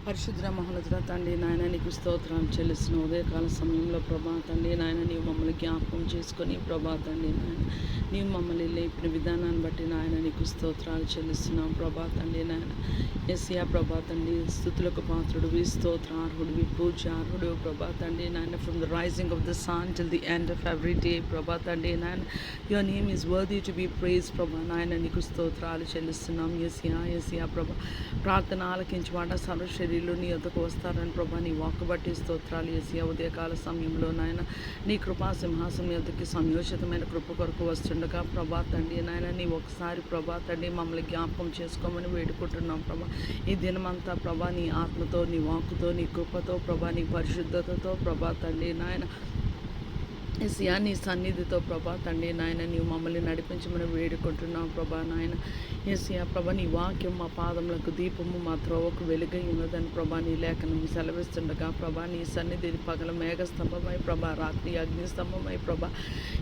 పరిశుద్ర మహోన్నతుడ తండ్రి నాయన నీకు స్తోత్రాలు చెల్లిస్తున్న ఉదయకాల సమయంలో ప్రభా తండ్రి నాయన నీవు మమ్మల్ని జ్ఞాపకం చేసుకొని ప్రభా తండ్రి నాయన నీవు మమ్మల్ని లేపిన విధానాన్ని బట్టి నాయన నీకు స్తోత్రాలు చెల్లిస్తున్నాం ప్రభా తండ్రి నాయన ఎస్యా ప్రభా తండ్రి స్తుతులకు పాత్రుడివి స్తోత్రార్హుడివి పూజ్యార్హుడు ప్రభా తండ్రి నాయన from the rising of the sun till the end of every day ప్రభా తండ్రి నాయన your name is worthy to be praise ప్రభా నాయన నీకు స్తోత్రాలు చెల్లిస్తున్నాం ఎస్యా ప్రభా ప్రార్థన ఆలకించమాట సర్వ శరీరంలో నీ యొద్దకు వస్తారని ప్రభా నీ వాక్కు బట్టి స్తోత్రాలు యేసయ్యా ఉదయకాల సమయంలో నాయన నీ కృపా సింహాసం యొద్దకి సంయోషితమైన కృప కొరకు వస్తుండగా ప్రభా తండ్రి నాయన నీ ఒకసారి ప్రభా తండ్రి మమ్మల్ని జ్ఞాపకం చేసుకోమని వేడుకుంటున్నాం ప్రభా ఈ దినమంతా ప్రభా నీ ఆత్మతో నీ వాక్కుతో నీ కృపతో ప్రభా నీ పరిశుద్ధతతో ప్రభా తండ్రి నాయన ఎస్యా నీ సన్నిధితో ప్రభా తండ్రి నాయన నీవు మమ్మల్ని నడిపించమని వేడుకుంటున్నావు ప్రభా నాయన ఎస్యా ప్రభా నీ వాక్యం మా పాదములకు దీపము మా త్రోవకు వెలుగై ఉన్నదని ప్రభా నీ లేఖనం సెలవిస్తుండగా ప్రభా నీ సన్నిధి పగల మేఘస్తంభమై ప్రభా రాత్రి అగ్నిస్తంభమై ప్రభా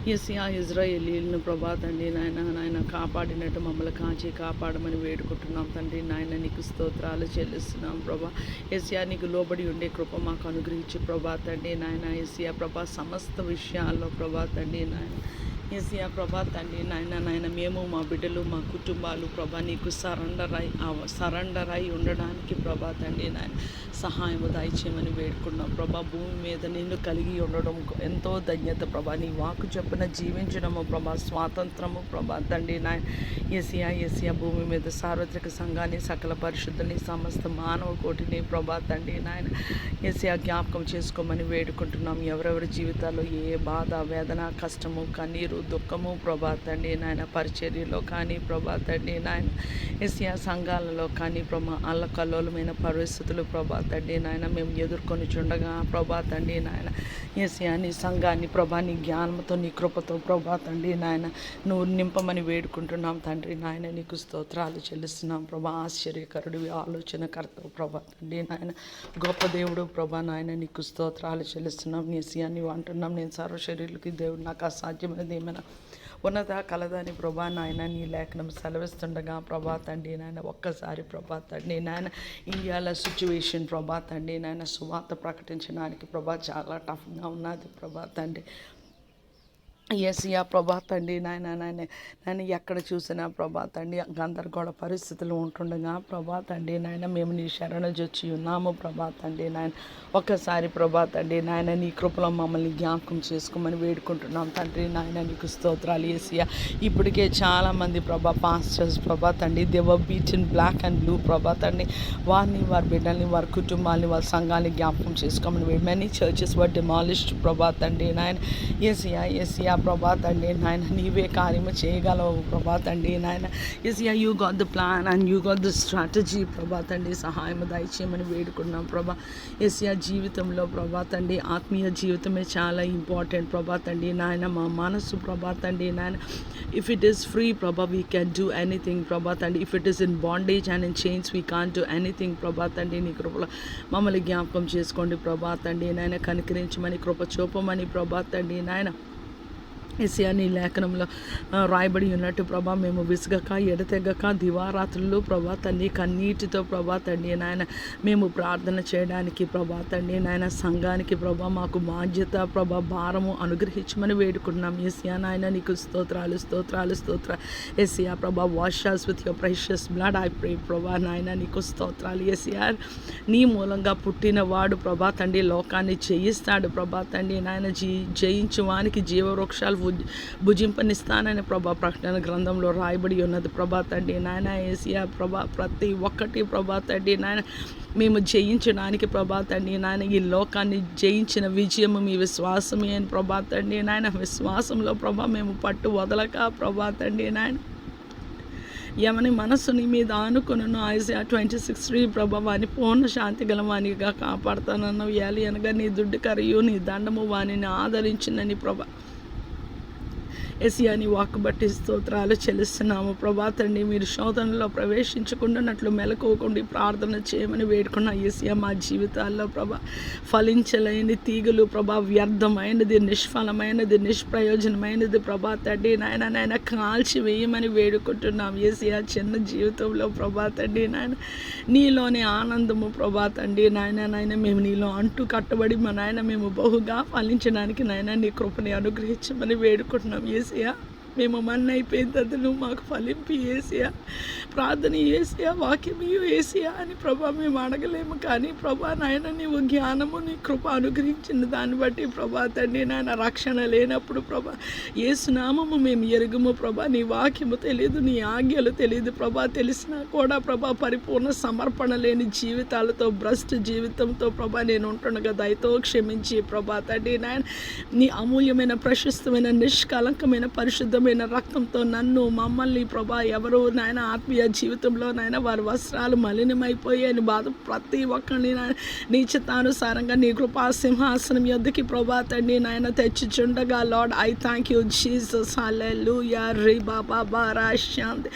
ఎస్యా ఇజ్రాయేలీలను ప్రభా తండ్రి నాయన కాపాడినట్టు మమ్మల్ని కాపాడమని వేడుకుంటున్నాం తండ్రి నాయన నీకు స్తోత్రాలు చెల్లిస్తున్నాం ప్రభా ఎస్యా నీకు లోబడి ఉండే కృప మాకు అనుగ్రహించి ప్రభా తండ్రి నాయన ఎస్యా ప్రభా సమస్త విషయాల్లో ప్రభా తండ్రి నాయన ఎస్యా ప్రభా తండ్రి నాయన మేము మా బిడ్డలు మా కుటుంబాలు ప్రభా నీకు సరెండర్ అయి ఉండడానికి ప్రభా తండ్రి నాయన సహాయము దయచేయమని వేడుకున్నాం ప్రభా భూమి మీద నిన్ను కలిగి ఉండడం ఎంతో ధన్యత ప్రభా నీ వాకు చెప్పిన జీవించడము ప్రభా స్వాతంత్రము ప్రభా తండ్రి నాయన ఎస్యా భూమి మీద సార్వత్రిక సంఘాన్ని సకల పరిశుద్ధుని సమస్త మానవ కోటిని ప్రభా తండ్రి నాయన ఎస్యా జ్ఞాపకం చేసుకోమని వేడుకుంటున్నాం ఎవరెవరి జీవితాల్లో ఏ బాధ వేదన కష్టము కన్నీరు దుఃఖము ప్రభా తండ్రి నాయన పరిచర్యలో కానీ ప్రభా తండ్రి నాయన ఎస్యా సంఘాలలో కానీ అల్లకల్లోలమైన పరిస్థితులు ప్రభా తండ్రి నాయన మేము ఎదుర్కొని చుండగా ప్రభా తండ్రి నాయన ఎస్యా నీ సంఘాన్ని ప్రభా నీ జ్ఞానంతో నీ కృపతో ప్రభా తండ్రి నాయన నువ్వు నింపమని వేడుకుంటున్నాం తండ్రి నాయన నీకు స్తోత్రాలు చెల్లిస్తున్నాం ప్రభా ఆశ్చర్యకరుడివి ఆలోచనకర్త ప్రభా తండ్రి నాయన గొప్ప దేవుడు ప్రభా నాయన నీకు స్తోత్రాలు చెల్లిస్తున్నాం ఎస్యా నీవు అంటున్నాం నేను సర్వశరీరులకి దేవుడు నాకు అసాధ్యమైనది ఏమైనా ఉన్నత కలదని ప్రభా నాయన నీ లేఖనం సెలవిస్తుండగా ప్రభా తండ్రి నాయన ఒక్కసారి ప్రభా తండ్రి నాయన ఇండియాలో సిచ్యువేషన్ ప్రభా తండ్రి నాయన సువార్త ప్రకటించడానికి ప్రభా చాలా టఫ్గా ఉన్నది ప్రభా తండ్రి ఎస్యా ప్రభా తండ్రి నాయన ఎక్కడ చూసినా ప్రభా తండ్రి గందరగోళ పరిస్థితులు ఉంటుండగా ప్రభా తండ్రి నాయన మేము నీ శరణొచ్చి ఉన్నాము ప్రభా తండ్రి నాయన ఒక్కసారి ప్రభా తండ్రి నాయన నీ కృపలో మమ్మల్ని జ్ఞాపకం చేసుకోమని వేడుకుంటున్నాం తండ్రి నాయన నీకు స్తోత్రాలు ఎస్యా ఇప్పటికే చాలామంది ప్రభా పాస్టర్స్ ప్రభా తండ్రి they were beaten black and blue ప్రభా తండ్రి వారిని వారి బిడ్డల్ని వారి కుటుంబాన్ని వారి సంఘాన్ని జ్ఞాపకం చేసుకోమని మెనీ చర్చెస్ వర్ డిమాలిష్డ్ ప్రభా తండ్రి నాయన ఎస్యా ప్రభా తండ్రి నాయన నీవే కార్యము చేయగలవు ప్రభా తండ్రి నాయన yes you got the plan and you got the strategy ప్రభా తండ్రి సహాయం దయచేయమని వేడుకున్నాం ప్రభా ఎస్యా జీవితంలో ప్రభా తండ్రి ఆత్మీయ జీవితమే చాలా ఇంపార్టెంట్ ప్రభా తండ్రి నాయన మా మనసు ప్రభా తండ్రి నాయన ఇఫ్ ఇట్ ఈస్ ఫ్రీ ప్రభా వీ క్యాన్ డూ ఎనీథింగ్ ప్రభా తండ్రి if it is in bondage and in chains we can do anything ప్రభా తండ్రి నీ కృపలో మమ్మల్ని జ్ఞాపకం చేసుకోండి ప్రభా తండ్రి నాయన కనికరించమని కృప చూపమని ప్రభా తండ్రి నాయన ఎస్యా నీ లేఖనంలో రాయబడి ఉన్నట్టు ప్రభా మేము విసుగక ఎడతెగక దివారాత్రులు ప్రభా తండ్రి కన్నీటితో ప్రభా తండ్రి నాయన మేము ప్రార్థన చేయడానికి ప్రభా తండ్రి నాయన సంఘానికి ప్రభా మాకు బాధ్యత ప్రభా భారము అనుగ్రహించమని వేడుకుంటున్నాం ఎస్యా నాయన నీకు స్తోత్రాలు ఎస్యా ప్రభా wash with your precious blood I pray ప్రభా నాయన నీకు స్తోత్రాలు ఎస్యా నీ మూలంగా పుట్టిన వాడు ప్రభా తండ్రి లోకాన్ని జయిస్తాడు ప్రభా తండ్రి నాయన జయించు వానికి జీవవృక్షాలు భుజింపనిస్తానని ప్రభా ప్రకటన గ్రంథంలో రాయబడి ఉన్నది ప్రభా తండ్రి నాయన ఏసియా ప్రభా ప్రతి ఒక్కటి ప్రభా తండ్రి నాయన మేము జయించడానికి ప్రభా తండ్రి నాయన ఈ లోకాన్ని జయించిన విజయము మీ విశ్వాసమే అని ప్రభా తండ్రి నాయన విశ్వాసంలో ప్రభా మేము పట్టు వదలక ప్రభా తండ్రి నాయన యమని మనస్సుని మీద ఆనుకును ఐజియా 26:3 ప్రభా వాని పూర్ణ శాంతి గల వానిగా కాపాడుతానన్న వ్యాలి అనగా నీ దుడ్డు కరియు నీ దండము వానిని ఆదరించిందని ప్రభా ఏసయ్యా నీ వాక్కు బట్టి స్తోత్రాలు చెల్లిస్తున్నాము ప్రభా తండ్రి. మీరు శోధనలో ప్రవేశించకుండానట్లు మెలకువకుండా ప్రార్థన చేయమని వేడుకున్న ఏసయ్యా మా జీవితాల్లో ప్రభా ఫలించలేని తీగలు ప్రభా, వ్యర్థమైనది, నిష్ఫలమైనది, నిష్ప్రయోజనమైనది ప్రభా తండ్రి నాయన కాల్చి వేయమని వేడుకుంటున్నాం ఏసయ్యా. చిన్న జీవితంలో ప్రభా తండ్రి నాయన నీలోని ఆనందము ప్రభా తండ్రి నాయన మేము నీలో అంటూ కట్టబడి మా నాయన మేము బహుగా ఫలించడానికి నాయన నీ కృపని అనుగ్రహించమని వేడుకుంటున్నాం ఏసయ్యా. మేము మన్నైపోయిన తర్వాత నువ్వు మాకు ఫలింపి ఏసయ్యా, ప్రార్థన ఏసయ్యా, వాక్యము ఏసయ్యా అని ప్రభా మేము అడగలేము. కానీ ప్రభా నాయన నీవు జ్ఞానము నీ కృప అనుగ్రహించిన దాన్ని బట్టి ప్రభా తండ్రి నాయన రక్షణ లేనప్పుడు ప్రభా యేసునామము మేము ఎరుగుము ప్రభా. నీ వాక్యము తెలియదు, నీ ఆజ్ఞలు తెలియదు ప్రభా. తెలిసినా కూడా ప్రభా పరిపూర్ణ సమర్పణ లేని జీవితాలతో, భ్రష్ట జీవితంతో ప్రభా నేను ఉంటుండగా దయతో క్షమించి ప్రభా తండ్రి నాయన నీ అమూల్యమైన ప్రశస్తమైన నిష్కలంకమైన పరిశుద్ధ రక్తంతో నన్ను మమ్మల్ని ప్రభా ఎవరు నాయన ఆత్మీయ జీవితంలో నాయన వారి వస్త్రాలు మలినమైపోయాయని బాధ ప్రతి ఒక్కరిని నీ చిత్తానుసారంగా నీ కృపా సింహాసనం యొద్దకి ప్రభా తండ్రి నాయన తెచ్చిచుండగా Lord I thank you Jesus. హల్లెలూయా. రి బాబా బారా శాంతి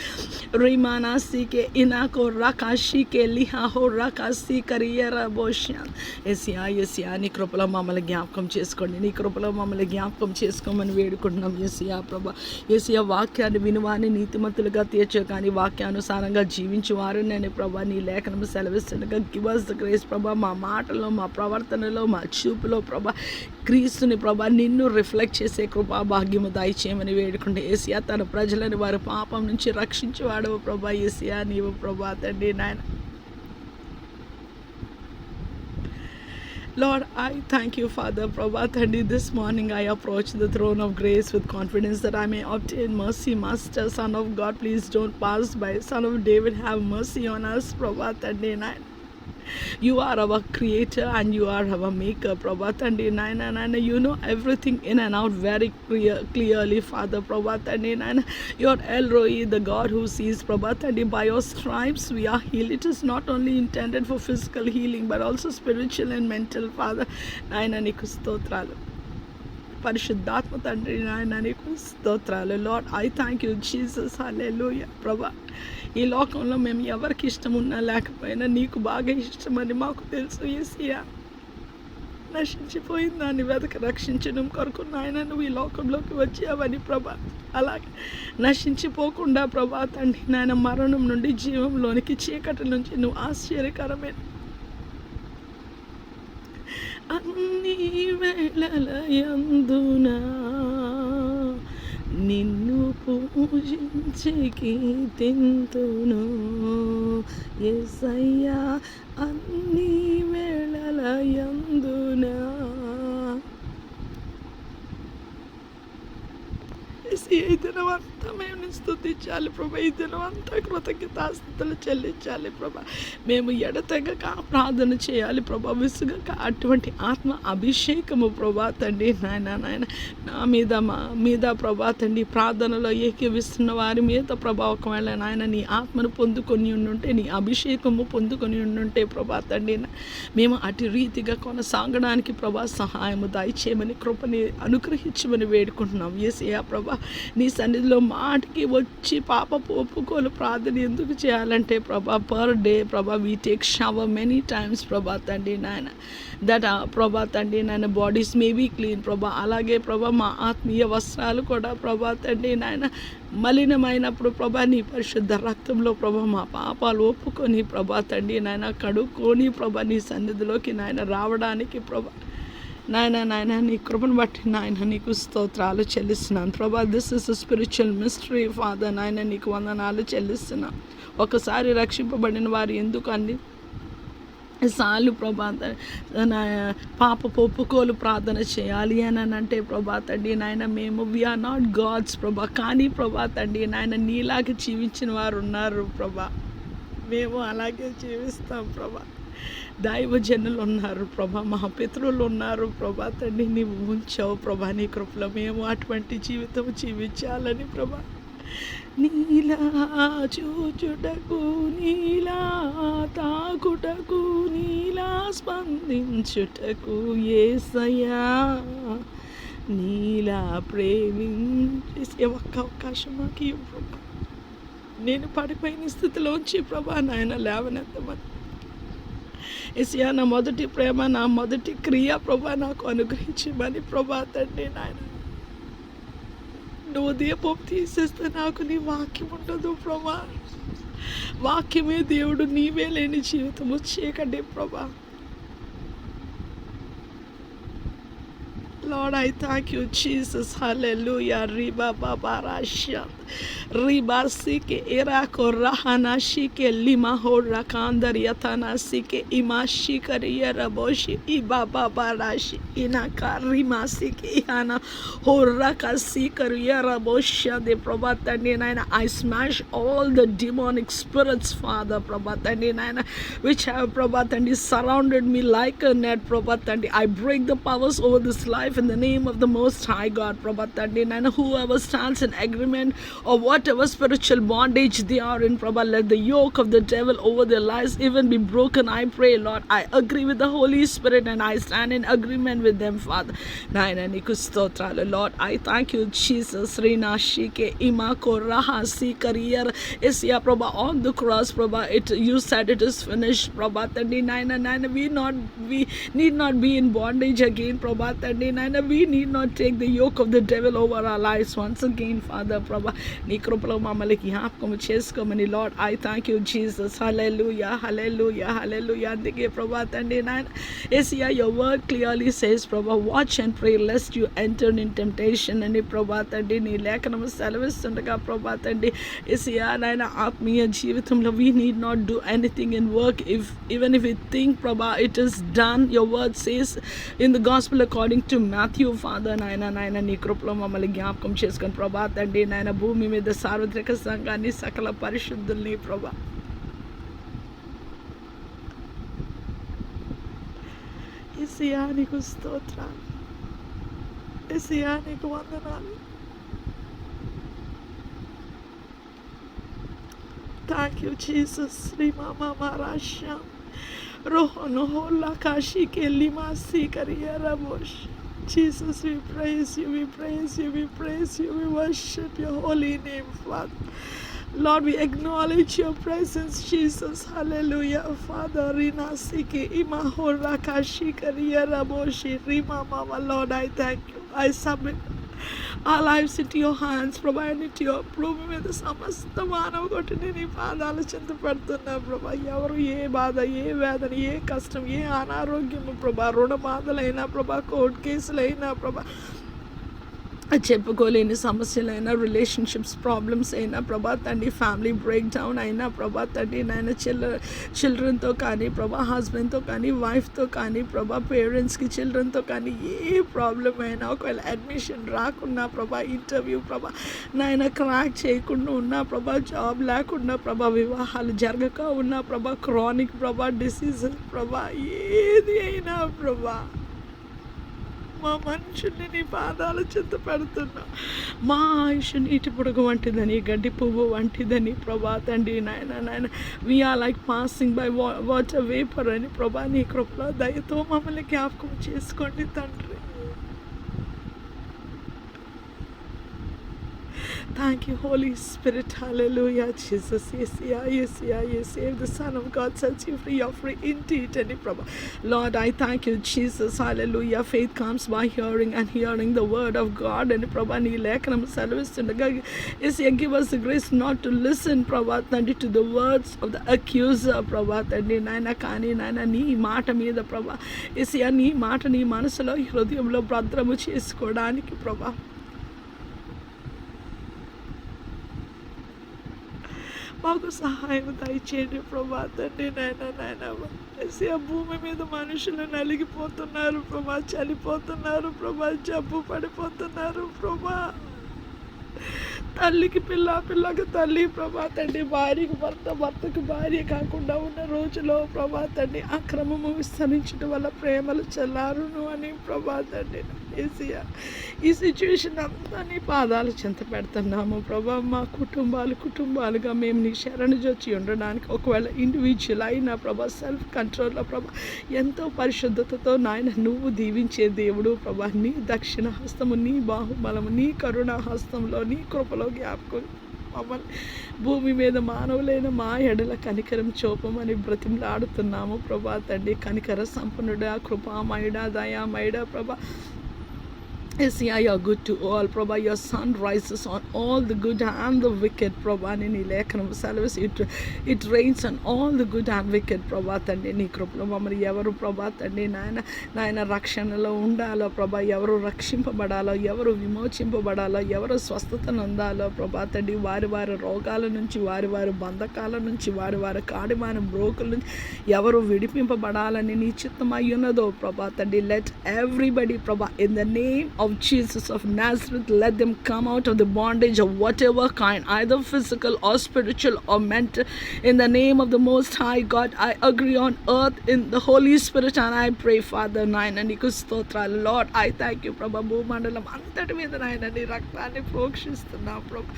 రి మానాసికే ఇనాకో రకాషికే లిహాహో రకాసి కరియర బోషాన్. ఏసియా నీ కృపలో మమ్మల్ని జ్ఞాపకం చేసుకోండి, నీ కృపలో మమ్మల్ని జ్ఞాపకం చేసుకోమని వేడుకుంటున్నాం ఏసియా ప్రభా. ఏసయ్యా వాక్యాన్ని వినువాని నీతిమంతులుగా తీర్చే కానీ వాక్యానుసారంగా జీవించేవారు నేను ప్రభా నీ లేఖనం సెలవిస్తుండగా గివ్ us the grace ప్రభా. మా మాటలో, మా ప్రవర్తనలో, మా చూపులో ప్రభా క్రీస్తుని ప్రభా నిన్ను రిఫ్లెక్ట్ చేసే కృపా భాగ్యము దయచేయమని వేడుకుంటే ఏసయ్యా తన ప్రజలను వారి పాపం నుంచి రక్షించేవాడవు ప్రభా. ఏసయ్యా నీవు ప్రభా తండ్రి నాయన. Lord, I thank you, Father. Prabha, Thandi, this morning I approach the throne of grace with confidence that I may obtain mercy. Master, Son of God, please don't pass by. Son of David, have mercy on us, Prabha, Thandi, Nine. You are our creator and you are our maker, Prabha Thandi, Nine. You know everything in and out very clearly, Father, Prabha Thandi, Nine. You are El Roi, the God who sees, Prabha Thandi. By your stripes we are healed. It is not only intended for physical healing but also spiritual and mental, Father. Nine niku stotralu. పరిశుద్ధాత్మ తండ్రి నాయన నీకు స్తోత్రాలు. Lord I thank you Jesus. Hallelujah ప్రభా. ఈ లోకంలో మేము ఎవరికి ఇష్టం ఉన్నా లేకపోయినా నీకు బాగా ఇష్టమని మాకు తెలుసు యేసయ్యా. నశించిపోయిన దాన్ని వెతక రక్షించడం కొరకు నాయన నువ్వు ఈ లోకంలోకి వచ్చావని ప్రభా. అలాగే నశించిపోకుండా ప్రభా తండ్రి నాయన మరణం నుండి జీవంలోనికి, చీకటి నుంచి నువ్వు ఆశ్చర్యకరమైన అన్ని వేళల యందున నిన్ను పూజించి కీర్తింతును యేసయ్యా. అన్ని వేళల యందున ఈ దినమంతా మేము స్తుతించాలి ప్రభా. ఈ దినమంతా కృతజ్ఞతాస్తుతులు చెల్లించాలి ప్రభా. మేము ఎడతెగక ప్రార్థన చేయాలి ప్రభా, విసుగక. అటువంటి ఆత్మ అభిషేకము ప్రభా తండ్రి నాయన నా మీద, మా మీద ప్రభా తండ్రి ప్రార్థనలో ఏకీవిస్తున్న వారి మీద ప్రభా ఒకవేళ నాయన నీ ఆత్మను పొందుకొని ఉండుంటే, నీ అభిషేకము పొందుకొని ఉండుంటే ప్రభా తండ్రి మేము అటు రీతిగా కొనసాగడానికి ప్రభా సహాయము దయచేయమని, కృపని అనుగ్రహించమని వేడుకుంటున్నాం యేసయ్యా ప్రభా. నీ సన్నిధిలో మాటికి వచ్చి పాపపు ఒప్పుకోలు ప్రార్థన ఎందుకు చేయాలంటే ప్రభా పర్ డే ప్రభా we take shower many times ప్రభా తండ్రి నాయన దట్ ప్రభా తండ్రి నాయన బాడీస్ మే బీ క్లీన్ ప్రభా. అలాగే ప్రభా మా ఆత్మీయ వస్త్రాలు కూడా ప్రభా తండ్రి నాయన మలినమైనప్పుడు ప్రభా నీ పరిశుద్ధ రక్తంలో ప్రభా మా పాపాలు ఒప్పుకొని ప్రభా తండ్రి నాయన కడుక్కొని ప్రభా నీ సన్నిధిలోకి నాయన రావడానికి ప్రభా నాయన నీ కృపను బట్టి నాయన నీకు స్తోత్రాలు చెల్లిస్తున్నాను ప్రభా. This is a spiritual mystery father. నాయన నీకు వందనాలు చెల్లిస్తున్నాను. ఒకసారి రక్షింపబడిన వారు ఎందుకు అన్ని సార్లు ప్రభా పాపపు ఒప్పుకోలు ప్రార్థన చేయాలి అని అంటే ప్రభా తండ్రి నాయన మేము వీఆర్ నాట్ గాడ్స్ ప్రభా. కానీ ప్రభా తండ్రి నాయన నీలాగా జీవించిన వారు ఉన్నారు ప్రభా. మేము అలాగే జీవిస్తాం ప్రభా. దైవజనులు ఉన్నారు ప్రభా, మా పితరులు ఉన్నారు ప్రభా తండ్రి. నీవు ఉంచావు ప్రభా నీ కృపలో మేము అటువంటి జీవితం జీవించాలని ప్రభా. నీలా చూచుటకు, నీలా తాకుటకు, నీలా స్పందించుటకు యేసయ్యా నీలా ప్రేమించే ఒక్క అవకాశం మాకు ఇవ్వు ప్రభా. నేను పడిపోయిన స్థితిలోంచి ప్రభా నాయన లేవనెత్తమని యేసయ్యా, నా మొదటి ప్రేమ, నా మొదటి క్రియ ప్రభా నాకు అనుగ్రహించమని ప్రభా తండ్రి నాయన. నువ్వు దీపం తీసేస్తే నాకు నీ వాక్యం ఉండదు ప్రభా. వాక్యమే దేవుడు, నీవే లేని జీవితము చీకటి ప్రభా. Lord, I thank you, Jesus. Hallelujah. Riba baba rasha. Riba sike irako rahana shike lima ho rakandar yatana sike ima shikariya raboshi iba baba rashi inaka rima sike ihana ho raka sikariya rabosha de Prabhatani Naina. I smash all the demonic spirits, Father Prabhatani Naina, which have Prabhatani surrounded me like a net Prabhatani. I break the powers over this life in the name of the Most High God, Prabhatani Naina. Whoever stands in agreement or whatever spiritual bondage they are in, Prabha, let the yoke of the devil over their lives even be broken. I pray, Lord. I agree with the Holy Spirit and I stand in agreement with them, Father. Naina Nikustotrala, Lord, I thank you, Jesus. Rina Shike Imako Raha Sikariyar Isya, Prabha, on the cross, Prabha, you said it is finished, Prabha. Naina, we need not be in bondage again, Prabha. Naina, we need not take the yoke of the devil over our lives once again, Father Prabha. నీ కృపలో మమ్మల్ని జ్ఞాపకం చేసుకోమని, Lord, I thank you, Jesus. Hallelujah, hallelujah, hallelujah. అందుకే ప్రభా తండ్రి నాయన యేసయ్యా, your word clearly says, ప్రభా, watch and pray lest you enter in temptation అని ప్రభా తండ్రి నీ లేఖనం సెలవిస్తుండగా ప్రభా తండ్రి యేసయ్యా నాయన ఆత్మీయ జీవితంలో we need not do anything in work even if we think ప్రభా it is done. Your word says in the gospel according to Matthew, Father నాయన నీ కృపలో మమ్మల్ని జ్ఞాపకం చేసుకొని ప్రభా తండ్రి నాయన భూమి మీద సార్వత్రిక సంఘాన్ని సకల పరిశుద్ధుల్ని ప్రభా యేసయ్యా నీకు స్తోత్రాలు, యేసయ్యా నీకు వందనాలు. Thank you, Jesus. Rima mama rasha roho no hola kashi ke lima si kariya rabosh. Jesus, we praise you, we praise you, we praise you, we worship your holy name, Father. Lord, we acknowledge your presence, Jesus. Hallelujah, Father. Rina sike ima hora kashi kariya raboshi rima mama. Lord, I thank you. I submit our lives into your hands, provide it to your భూమి మీద సమస్త మానవ కొట్టిని నీ పాదాలు చెంత పెడుతున్నా ప్రభా. ఎవరు ఏ బాధ, ఏ వేదన, ఏ కష్టం, ఏ అనారోగ్యము ప్రభా, రుణ బాధలైనా ప్రభా, కోర్టు కేసులైనా ప్రభా, చెప్పుకోలేని సమస్యలైనా, రిలేషన్షిప్స్ ప్రాబ్లమ్స్ అయినా ప్రభా తండ్రి, ఫ్యామిలీ బ్రేక్ డౌన్ అయినా ప్రభా తండ్రి నాయన, చిల్డ్రన్తో కానీ ప్రభా, హస్బెండ్తో కానీ, వైఫ్తో కానీ ప్రభా, పేరెంట్స్కి చిల్డ్రన్తో కానీ ఏ ప్రాబ్లం అయినా, ఒకవేళ అడ్మిషన్ రాకున్నా ప్రభా, ఇంటర్వ్యూ ప్రభా నాయన క్రాక్ చేయకుండా ఉన్నా ప్రభా, జాబ్ లేకుండా ప్రభా, వివాహాలు జరగక ఉన్నా ప్రభా, క్రానిక్ ప్రభా, డిసీజెస్ ప్రభా, ఏది అయినా ప్రభా, మా మనుషుల్ని నీ పాదాల చెంత పెడుతున్నా. మా ఆయుష్ నీటి పొడుగు వంటిదని, గడ్డి పువ్వు వంటిదని ప్రభా తండ్రి నాయన we are like passing by water vapour అని ప్రభా నీ కృపలో దయతో మమ్మల్ని జ్ఞాపకం చేసుకోండి తండ్రి. Thank you, Holy Spirit. Hallelujah, Jesus. Yes, you save the Son of God, sets you free. You're free indeed. And Lord, I thank you, Jesus. Hallelujah. Faith comes by hearing and hearing the word of God. And give us the grace not to listen to the words of the accuser. నీ మాట మీద ప్రభా యేసయ్యా, నీ మాట నీ మనసులో హృదయంలో భద్రము చేసుకోవడానికి ప్రభా మాకు సహాయం దయచేయండి ప్రభా తండ్రి నాయన. భూమి మీద మనుషులు నలిగిపోతున్నారు ప్రభా, చనిపోతున్నారు ప్రభా, జబ్బు పడిపోతున్నారు ప్రభా తల్లికి పిల్ల, పిల్లకి తల్లి ప్రభా తండ్రి, భార్యకి భర్త, భర్తకు భార్య కాకుండా ఉన్న రోజులో ప్రభా తండ్రి అక్రమము విస్తరించడం వల్ల ప్రేమలు చల్లారును అని ప్రభా తండ్రి ఏసయ్యా ఈ సిచ్యువేషన్ అంతా నీ పాదాలు చెంత పెడుతున్నాము ప్రభా. మా కుటుంబాలుగా మేము నీ శరణుజొచ్చి ఉండడానికి ఒకవేళ ఇండివిజువల్ అయినా ప్రభా సెల్ఫ్ కంట్రోల్లో ప్రభా ఎంతో పరిశుద్ధతతో నాయన నువ్వు దీవించే దేవుడు ప్రభా. నీ దక్షిణ హస్తము, నీ బాహుబలము, నీ కరుణా హస్తంలో, నీ కృపలో జ్ఞాపకం మమ్మల్ని భూమి మీద మానవులైన మా ఎడల కనికరం చూపమని బ్రతిమలాడుతున్నాము ప్రభా తండ్రి. కనికర సంపన్నుడా, కృపామయుడా, దయామయుడా ప్రభా. Yes, yeah, you're good to all, Prabha. Your sun rises on all the good and the wicked, Prabha. Ni lekhanam salvas it rains on all the good and wicked, Prabha. Tandi ni kruplo mamari evaru Prabha tandi naina rakshanalo undalo, Prabha. Evaru rakshimpabadalo, evaru vimochimpabadalo, evaru swasthatanu andalo, Prabha. Tandi vari rogala nunchi, vari bandakala nunchi, vari kaadimana brokula nunchi evaru vidipimpabadalani నీ చిత్తమయ్యున్నదో, Prabha. Tandi let everybody, Prabha, in the name of Jesus of Nazareth, let them come out of the bondage of whatever kind, either physical or spiritual or mental, in the name of the Most High God. I agree on earth in the Holy Spirit and I pray, Father, naina నీకు స్తోత్రాలు. Lord, I thank you ప్రభా. భూమండలం అంతటి మీద నాయన నీ రక్తాన్ని ప్రోక్షిస్తున్నాం ప్రభా,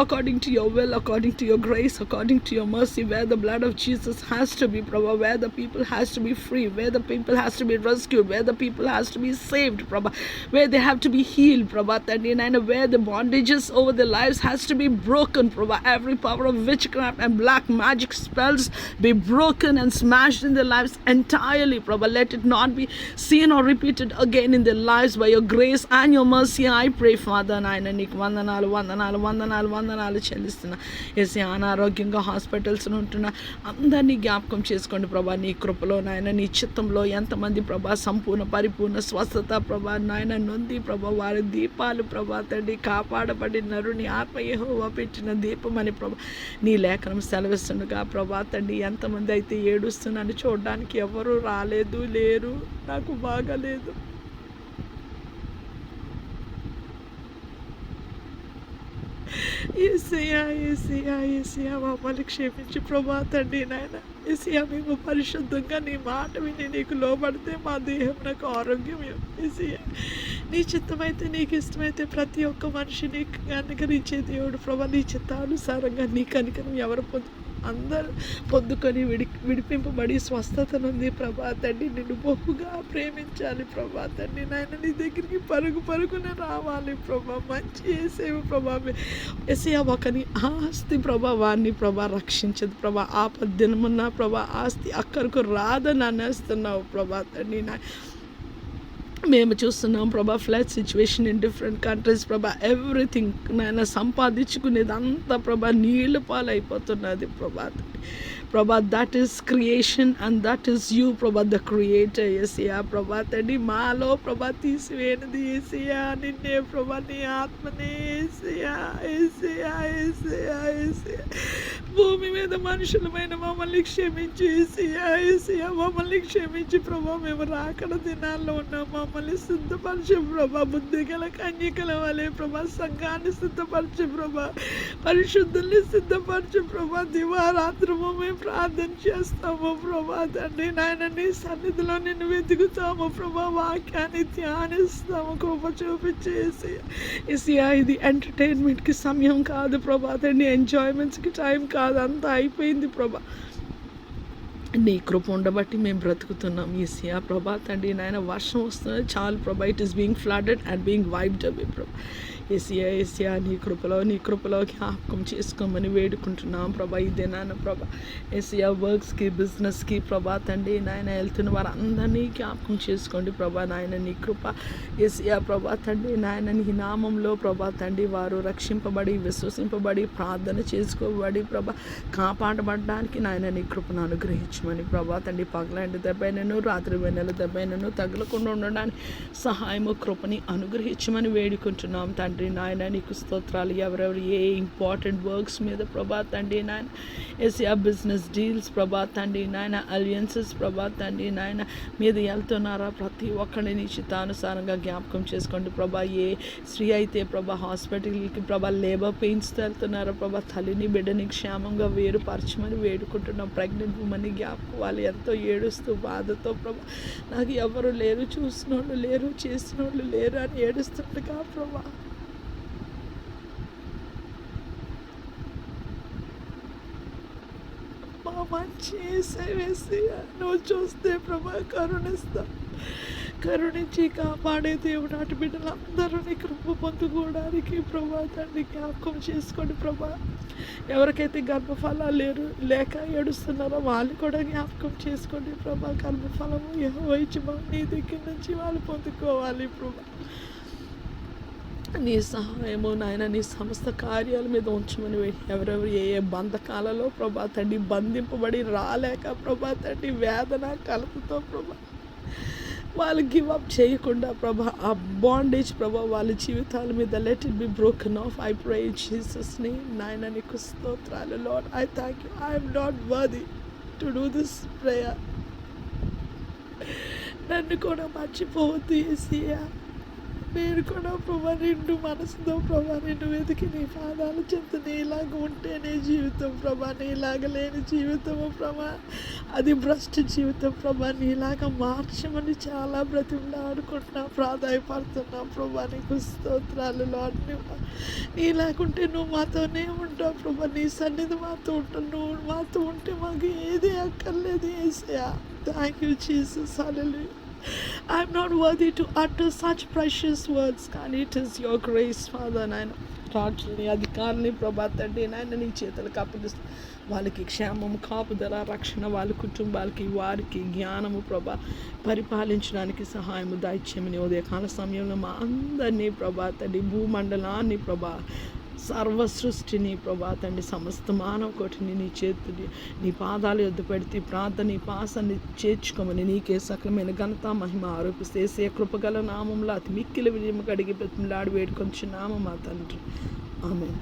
according to your will, according to your grace, according to your mercy, where the blood of Jesus has to be, Prabha, where the people has to be free, where the people has to be rescued, where the people has to be saved, Prabha, where they have to be healed, Prabha, and where the bondages over their lives has to be broken, Prabha. Every power of witchcraft and black magic spells be broken and smashed in their lives entirely, Prabha. Let it not be seen or repeated again in their lives. By your grace and your mercy I pray, Father. నాయన నీకు వందనాలు చెల్లిస్తున్నా. Yes అనారోగ్యంగా హాస్పిటల్స్లో ఉంటున్న అందరినీ జ్ఞాపకం చేసుకోండి ప్రభా. నీ కృపలో నాయన, నీ చిత్తంలో ఎంతమంది ప్రభా సంపూర్ణ పరిపూర్ణ స్వస్థత ప్రభా నాయన నొంది ప్రభా, వారి దీపాలు ప్రభా తండ్రి కాపాడబడి నరుని ఆత్మ యెహోవా పెట్టిన దీపం అని ప్రభా నీ లేఖనం సెలవిస్తుండగా ప్రభా తండ్రి ఎంతమంది అయితే ఏడుస్తున్నాను చూడడానికి ఎవరు రాలేదు, లేరు, నాకు బాగాలేదు, ఏసయ్యా మమ్మల్ని క్షమించి ప్రభా తండ్రి నాయన. ఏసయ్యా మేము పరిశుద్ధంగా నీ మాట విని నీకు లోబడితే మా దేహం నాకు ఆరోగ్యం. ఏసయ్యా నీ చిత్తమైతే, నీకు ఇష్టమైతే ప్రతి ఒక్క మనిషిని కనికరించే దేవుడు ప్రభా. నీ చిత్తానుసారంగా నీ కనికరం ఎవరు అందరూ పొందుకొని విడిపింపబడి స్వస్థత నుండి ప్రభా తండ్రి నిన్ను బహుగా ప్రేమించాలి ప్రభా తండ్రి నాయన. నీ దగ్గరికి పరుగున రావాలి ప్రభా. మంచి ఏసేవ ప్రభా. ఏసయ్యా ఒకని ఆస్తి ప్రభావాన్ని ప్రభా రక్షించదు ప్రభా. ఆపద్దినమున్న ప్రభా ఆస్తి అక్కడికి రాదని అనేస్తున్నావు ప్రభా తండ్రి నా. మేము చూస్తున్నాం ప్రభా flood situation in different countries ప్రభా. ఎవ్రీథింగ్ నాయన సంపాదించుకునేది అంతా ప్రభా నీళ్ళ పాలైపోతున్నది ప్రభా. ప్రభా that is creation and that is you ప్రభా ద క్రియేటర్. ఏసయ్యా ప్రభా తండ్రి మాలో ప్రభా తీసివేయనిది ఏసయ్యా నిన్నే ప్రభా, నీ ఆత్మనే ఏసయ్యా. భూమి మీద మనుషులమైన మమ్మల్ని క్షమించి ఏసయ్యా మమ్మల్ని క్షమించి ప్రభా. మేము రాకడ దినాల్లో ఉన్నాం, మమ్మల్ని సిద్ధపరచు ప్రభా. బుద్ధి గల కన్యకల వలె ప్రభా సంఘాన్ని సిద్ధపరచు ప్రభా. పరిశుద్ధుల్ని సిద్ధపరచు ప్రభా. దివారాత్రము మేము ప్రార్థన చేస్తాము ప్రభా తండ్రి నాయన. నీ సన్నిధిలో నిన్ను వెతుకుతాము ప్రభా. వాక్యాన్ని ధ్యానిస్తాము, కృప చూపించేసి. ఇది ఎంటర్టైన్మెంట్కి సమయం కాదు ప్రభా తండ్రి, ఎంజాయ్మెంట్స్కి టైం కాదు, అంతా అయిపోయింది ప్రభా. నీ కృప ఉండబట్టి మేము బ్రతుకుతున్నాం ఏసయ్యా ప్రభా తండ్రి నాయన. వర్షం వస్తున్నది చాలు ప్రభా. It is being flooded and being wiped అవే ప్రభా. ఏసయ్యా నీ కృపలో జ్ఞాపకం చేసుకోమని వేడుకుంటున్నాం ప్రభా. ఇదేనాన్న ప్రభా. ఏసయ్యా వర్క్స్కి, బిజినెస్కి ప్రభా తండ్రి నాయన వెళ్తున్న వారు అందరినీ జ్ఞాపకం చేసుకోండి ప్రభా నాయన. నీ కృప ఏసయ్యా ప్రభా తండ్రి నాయన. నీ నామంలో ప్రభా తండ్రి వారు రక్షింపబడి, విశ్వసింపబడి, ప్రార్థన చేసుకోబడి ప్రభా కాపాడబడడానికి నాయన నీ కృపను అనుగ్రహించు దయచేయమని ప్రభా తండ్రి పగలాంటి దెబ్బైనను రాత్రి వెన్నెల దెబ్బైనను తగలకుండా ఉండడానికి సహాయము కృపని అనుగ్రహించమని వేడుకుంటున్నాం తండ్రి నాయన. నీకు స్తోత్రాలు. ఎవరెవరు ఏ ఇంపార్టెంట్ వర్క్స్ మీద ప్రభా తండ్రి నాయన, ఏసియా బిజినెస్ డీల్స్ ప్రభా తండ్రి నాయన, అలియన్సెస్ ప్రభా తండ్రి నాయన మీద వెళ్తున్నారా ప్రతి ఒక్కరిని నిశ్చితానుసారంగా జ్ఞాపకం చేసుకోండి ప్రభా. ఏ స్త్రీ అయితే ప్రభా హాస్పిటల్కి ప్రభా లేబర్ పెయిన్స్తో వెళ్తున్నారా ప్రభా, తల్లిని బిడ్డని క్షేమంగా వేరుపరచమని వేడుకుంటున్నాం. ప్రెగ్నెంట్ ఉమెన్ని జ్ఞాపకం, వాళ్ళు ఎంతో ఏడుస్తూ బాధతో ప్రభా నాకు ఎవరు లేరు, చూసినోళ్ళు లేరు, చేసినోళ్ళు లేరు అని ఏడుస్తుండగా ప్రభా మా మంచి వేసి నువ్వు చూస్తే ప్రభా కరుణిస్తా. కరుణించి కాపాడే దేవుడు అటు బిడ్డలందరూ నీ కృప పొందుకోవడానికి ప్రభా తండ్రి జ్ఞాపకం చేసుకోండి ప్రభా. ఎవరికైతే గర్భఫలాలు లేక ఏడుస్తున్నారో వాళ్ళు కూడా జ్ఞాపకం చేసుకోండి ప్రభా. గర్భఫలము యెహోవా నీ దగ్గర నుంచి వాళ్ళు పొందుకోవాలి ప్రభా. నీ సహాయము నాయన నీ సమస్త కార్యాల మీద ఉంచమని ఎవరెవరు ఏ ఏ బంధకాలలో ప్రభా తండ్రి బంధింపబడి రాలేక ప్రభా తండ్రి వేదన కలతతో ప్రభా వాళ్ళు గివ్ అప్ చేయకుండా ప్రభా ఆ బాండేజ్ ప్రభా వాళ్ళ జీవితాల మీద let it be broken of. I pray in Jesus name. నాయన నీకు స్తోత్రాలు. Lord I thank you. I am not worthy to do this prayer. నన్ను కూడా మర్చిపోవద్దు యేసయ్యా. నేను కూడా ప్రభా నిండు మనసుతో ప్రభా నిన్ను వెతికి నీ పాదాల చెంత నీలాగ ఉంటేనే జీవితం ప్రభా. నీలాగ లేని జీవితము ప్రభా అది భ్రష్ట జీవితం ప్రభా. నీలాగా మార్చమని చాలా బ్రతిమలాడుకుంటున్నా, ప్రాధాయపడుతున్నా ప్రభా. నీకు స్తోత్రాలు లార్డ్. నీలాగుంటే నువ్వు మాతోనే ఉంటావు ప్రభా. నీ సన్నిధి మాతో ఉంటావు. నువ్వు మాతో ఉంటే మాకు ఏది అక్కర్లేదు యేసయ్యా. Thank you Jesus. Hallelujah. I'm not worthy to utter such precious words. కానీ it is your grace, Father. నాయన రాజుల్ని అధికారుల్ని ప్రభా తండ్రి నాయన నీ చేతులకు అప్పగిస్తూ వాళ్ళకి క్షేమము, కాపుదల, రక్షణ, వాళ్ళ కుటుంబాలకి వారికి జ్ఞానము ప్రభా పరిపాలించడానికి సహాయము దయచేయమని ఉదయకాల సమయంలో మా అందరినీ ప్రభా తండ్రి భూమండలాన్ని ప్రభా సర్వ సృష్టిని ప్రభా తండ్రి సమస్త మానవ కోటిని నీ చేతుని నీ పాదాలు యొద్ద పెడితే ప్రార్థన నీ పాసాన్ని చేర్చుకోమని నీకే సకలమైన ఘనత మహిమ ఆరోపిస్తే ఏ కృపగల నామంలో అతి మిక్కిలి విజయము కడిగి బ్రతిమలాడి వేడుకొంచున్నాము మా తండ్రి. ఆమేన్.